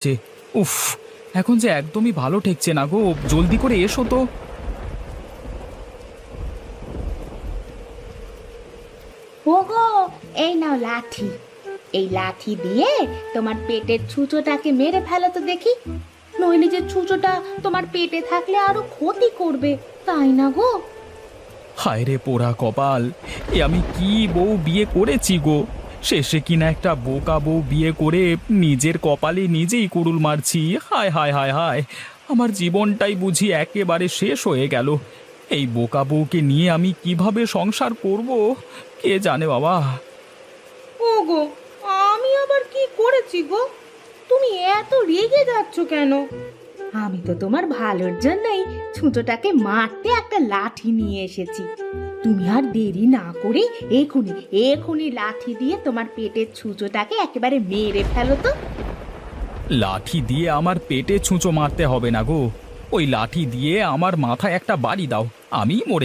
যে উফ, এখন যে একদমই ভালো ঠেকছে না গো, জলদি করে এসো তো। ওগো, এই নাও লাঠি। এই লাঠি দিয়ে তোমার পেটের ছুঁচোটাকে মেরে ফেলো তো দেখি। নইলে যে ছুঁচোটা তোমার পেটে থাকলে আরো ক্ষতি করবে, তাই না গো? হায় রে পোড়া কপাল, এ আমি কি বউ বিয়ে করেছি গো! শেষে কিনা একটা বোকা বউ বিয়ে করে নিজের কপালে নিজেই কুড়ুল মারছি। হায় হায় হায় হায়, আমার জীবনটাই বুঝি একেবারে শেষ হয়ে গেল। এই বোকা বউকে নিয়ে আমি কিভাবে সংসার করব, কে জানে বাবা। ওগো, আমি আবার কি করেছি গো? তুমি এত রেগে যাচ্ছ কেন? আমি তো তোমার ভালোর জন্যই ছুঁচোটাকে মারতে একটা লাঠি নিয়ে এসেছি। তুমি আর দেরি না করে এখুনি এখুনি লাঠি দিয়ে তোমার পেটের ছুঁচোটাকে একেবারে মেরে ফেলো তো। লাঠি দিয়ে আমার পেটে ছুঁচো মারতে হবে না গো, ওই লাঠি দিয়ে আমার মাথায় একটা বাড়ি দাও, আমি মরে